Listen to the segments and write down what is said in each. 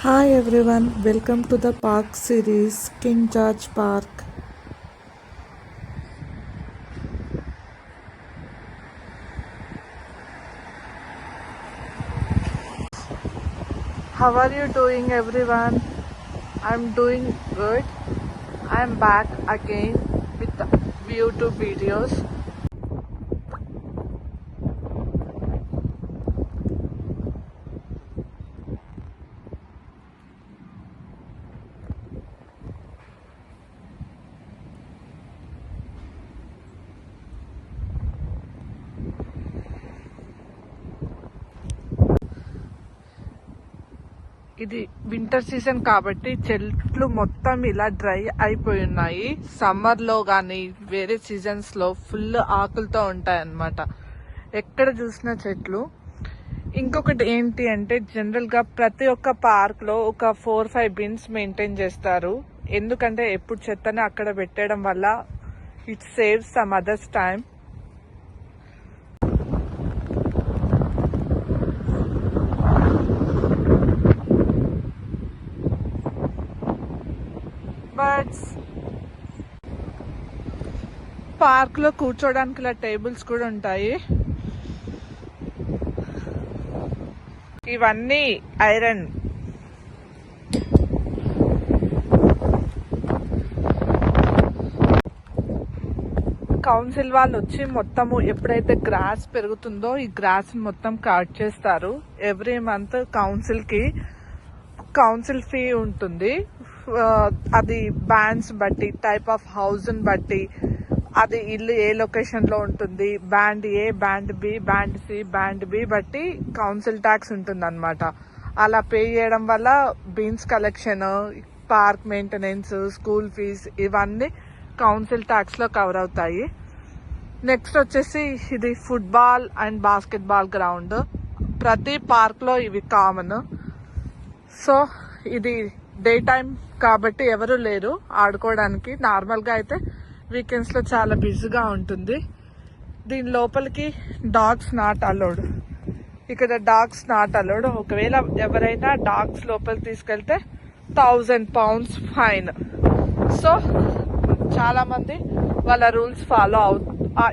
Hi everyone, welcome to the park series King George Park. How are you doing everyone? I'm doing good. I'm back again with the YouTube videos. ఇది winter season కాబట్టి చెట్లు మొత్తం ఇలా dry అయిపోయి ఉన్నాయి. Summer లో గానీ వేరే సీజన్స్ లో ఫుల్ ఆకులతో ఉంటాయి అన్నమాట. ఎక్కడ చూసిన చెట్లు. ఇంకొకటి ఏంటి అంటే జనరల్ గా ప్రతి ఒక్క పార్క్ లో ఒక 4-5 బిన్స్ మెయింటైన్ చేస్తారు. ఎందుకంటే ఎప్పుడు చెత్తని అక్కడ పెట్టడం వల్ల it saves some others time. Park లో కూర్చోడానికి ఇలా టేబుల్స్ కూడా ఉంటాయి. ఇవన్నీ ఐరన్. కౌన్సిల్ వాళ్ళు వచ్చి మొత్తము ఎప్పుడైతే గ్రాస్ పెరుగుతుందో ఈ గ్రాస్ మొత్తం కట్ చేస్తారు. ఎవ్రీ మంత్ కౌన్సిల్ ఫీ ఉంటుంది. అది బ్యాండ్స్ బట్టి, టైప్ ఆఫ్ హౌస్ బట్టి, అది ఇల్లు ఏ లొకేషన్ లో ఉంటుంది, band A, band B, band C, band B బట్టి కౌన్సిల్ ట్యాక్స్ ఉంటుంది అన్నమాట. అలా పే చేయడం వల్ల bins collection, park maintenance, school fees ఇవన్నీ కౌన్సిల్ ట్యాక్స్ లో కవర్ అవుతాయి. నెక్స్ట్ వచ్చేసి ఇది football and basket ball ground. ప్రతి పార్క్ లో ఇవి కామన్. సో ఇది డే టైం కాబట్టి ఎవరు లేరు ఆడుకోవడానికి. నార్మల్ గా అయితే వీకెండ్స్ లో చాలా బిజీగా ఉంటుంది. దీని లోపలికి డాగ్స్ నాట్ అలౌడ్. ఇక్కడ డాగ్స్ నాట్ అలౌడ్. ఒకవేళ ఎవరైనా డాగ్స్ లోపలికి తీసుకెళ్తే 1000 pounds ఫైన్. సో చాలా మంది వాళ్ళ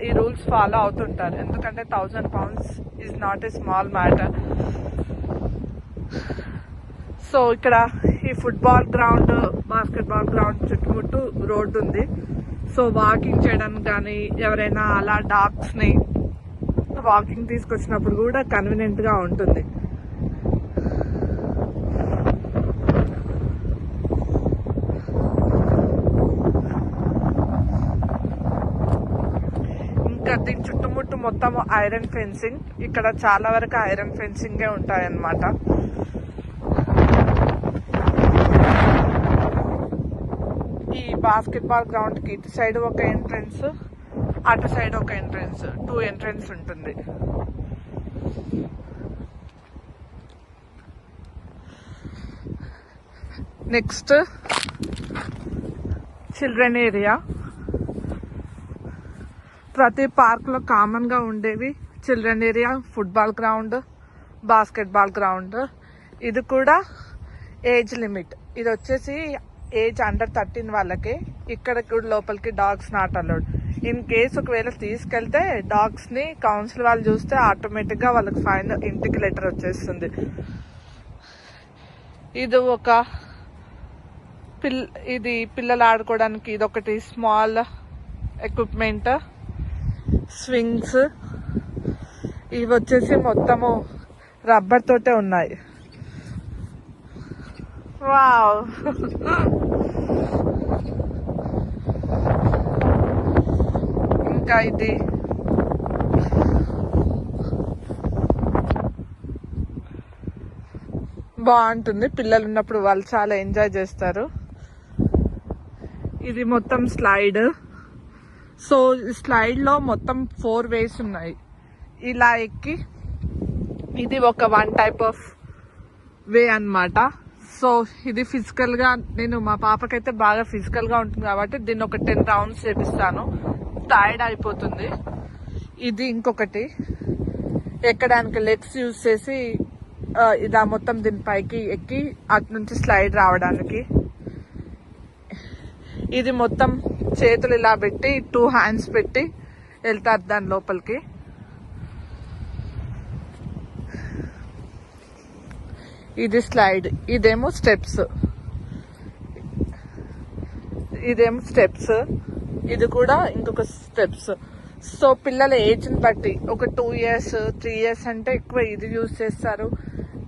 ఈ రూల్స్ ఫాలో అవుతుంటారు. ఎందుకంటే 1000 pounds is not a small matter. So ఇక్కడ ఈ football ground, basket ball ground చుట్టుముట్టు రోడ్డు ఉంది. సో వాకింగ్ చేయడానికి కానీ ఎవరైనా అలా డాగ్స్ ని వాకింగ్ తీసుకొచ్చినప్పుడు కూడా కన్వీనియంట్ గా ఉంటుంది. ఇంకా దీని చుట్టుముట్టు మొత్తం ఐరన్ ఫెన్సింగ్. ఇక్కడ చాలా వరకు ఐరన్ ఫెన్సింగే ఉంటాయన్నమాట. ఈ బాస్కెట్ బాల్ గ్రౌండ్ కి ఇటు సైడ్ ఒక ఎంట్రన్స్, అటు సైడ్ ఒక ఎంట్రన్స్, 2 ఎంట్రన్స్ ఉంటుంది. Next children area. ప్రతి పార్క్ లో కామన్ గా ఉండేవి children area, football ground, basket ball ground. ఇది కూడా ఏజ్ లిమిట్. ఇది వచ్చేసి ఏజ్ అండర్ 13 వాళ్ళకి. ఇక్కడ కూడా లోపలికి dogs not allowed. In case ఒకవేళ తీసుకెళ్తే డాగ్స్ ని కౌన్సిల్ వాళ్ళు చూస్తే ఆటోమేటిక్ గా వాళ్ళకి ఫైన్, ఇంటికి లెటర్ వచ్చేస్తుంది. ఇది ఇది పిల్లలు ఆడుకోవడానికి ఇదొకటి స్మాల్ ఎక్విప్మెంట్. స్వింగ్స్ ఇవి వచ్చేసి మొత్తము రబ్బర్ తోటే ఉన్నాయి. వావ్. ఇంకా ఇది బాగుంటుంది. పిల్లలు ఉన్నప్పుడు వాళ్ళు చాలా ఎంజాయ్ చేస్తారు. ఇది మొత్తం స్లైడ్. సో స్లైడ్ లో మొత్తం 4 ways ఉన్నాయి. ఇలా ఎక్కి ఇది ఒక 1 type ఆఫ్ వే అన్నమాట. సో ఇది ఫిజికల్ గా, నేను మా పాపకైతే బాగా ఫిజికల్ గా ఉంటుంది కాబట్టి దీన్ని ఒక 10 rounds చేపిస్తాను. టైర్డ్ అయిపోతుంది. ఇది ఇంకొకటి ఎక్కడానికి లెగ్స్ యూజ్ చేసి ఇదా మొత్తం దీని పైకి ఎక్కి అటు నుంచి స్లైడ్ రావడానికి. ఇది మొత్తం చేతులు ఇలా పెట్టి 2 హ్యాండ్స్ పెట్టి వెళ్తారు దాని లోపలికి. ఇది స్లైడ్, ఇదేమో స్టెప్స్, ఇది కూడా ఇంకొక స్టెప్స్. సో పిల్లల ఏజ్ని బట్టి ఒక 2 years 3 years అంటే ఎక్కువ ఇది యూజ్ చేస్తారు.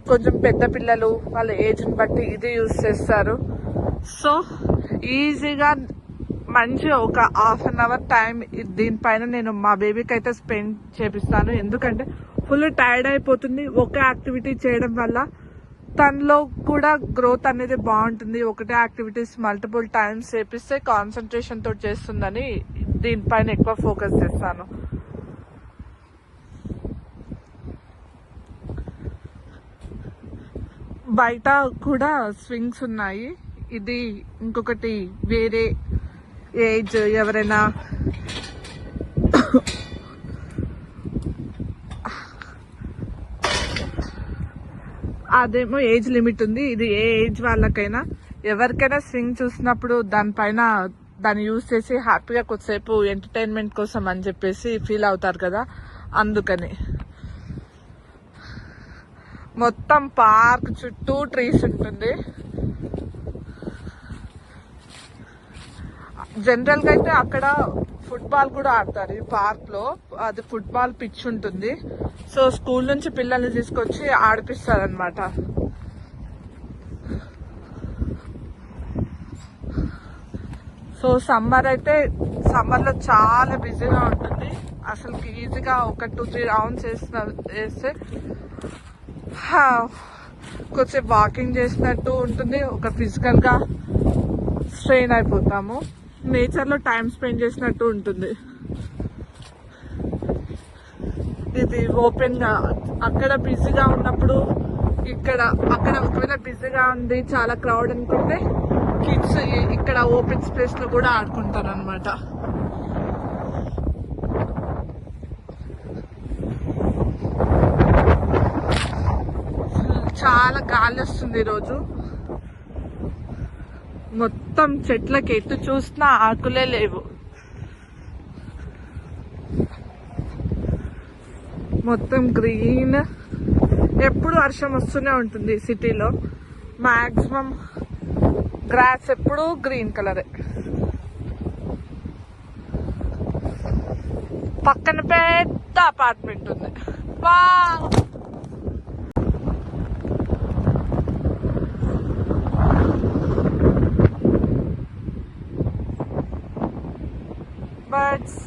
కొంచెం పెద్ద పిల్లలు వాళ్ళ ఏజ్ని బట్టి ఇది యూజ్ చేస్తారు. సో ఈజీగా మంచి ఒక 1/2 hour టైం దీనిపైన నేను మా బేబీకి అయితే స్పెండ్ చేపిస్తాను. ఎందుకంటే ఫుల్ టైర్డ్ అయిపోతుంది ఒక యాక్టివిటీ చేయడం వల్ల. తనలో కూడా గ్రోత్ అనేది బాగుంటుంది. ఒకటే యాక్టివిటీస్ మల్టిపుల్ టైమ్స్ చేపిస్తే కాన్సన్ట్రేషన్ తోటి చేస్తుందని దీనిపైన ఎక్కువ ఫోకస్ చేస్తాను. బయట కూడా స్వింగ్స్ ఉన్నాయి. ఇది ఇంకొకటి వేరే ఏజ్ ఎవరైనా అదేమో ఏజ్ లిమిట్ ఉంది. ఇది ఏ ఏజ్ వాళ్ళకైనా ఎవరికైనా స్వింగ్ చూసినప్పుడు దానిపైన దాన్ని యూజ్ చేసి హ్యాపీగా కొద్దిసేపు ఎంటర్టైన్మెంట్ కోసం అని చెప్పేసి ఫీల్ అవుతారు కదా, అందుకని. మొత్తం పార్క్ చుట్టూ ట్రీస్ ఉంటుంది. జనరల్ గా అయితే అక్కడ ఫుట్బాల్ కూడా ఆడతారు ఈ పార్క్ లో. అది ఫుట్బాల్ పిచ్ ఉంటుంది. సో స్కూల్ నుంచి పిల్లల్ని తీసుకొచ్చి ఆడిపిస్తారు అనమాట. సో సమ్మర్ లో చాలా బిజీగా ఉంటుంది. అసలు ఈజీగా ఒక 2-3 రౌండ్స్ వేస్తే కొంచెం వాకింగ్ చేసినట్టు ఉంటుంది. ఒక ఫిజికల్ గా స్ట్రెయిన్ అయిపోతాము. నేచర్ లో టైం స్పెండ్ చేసినట్టు ఉంటుంది. ఇది ఓపెన్ గా అక్కడ బిజీగా ఉన్నప్పుడు అక్కడ ఒకవేళ బిజీగా ఉంది చాలా క్రౌడ్ అనుకుంటే కిడ్స్ ఇక్కడ ఓపెన్ స్పేస్ లో కూడా ఆడుకుంటారు అనమాట. చాలా గాలి వస్తుంది ఈరోజు. మొత్తం చెట్లకి ఎటు చూసినా ఆకులే లేవు. మొత్తం గ్రీన్. ఎప్పుడు వర్షం వస్తూనే ఉంటుంది సిటీలో. మాక్సిమం గ్రాస్ ఎప్పుడు గ్రీన్ కలరే. పక్కన పెద్ద అపార్ట్మెంట్ ఉంది. Wow, birds.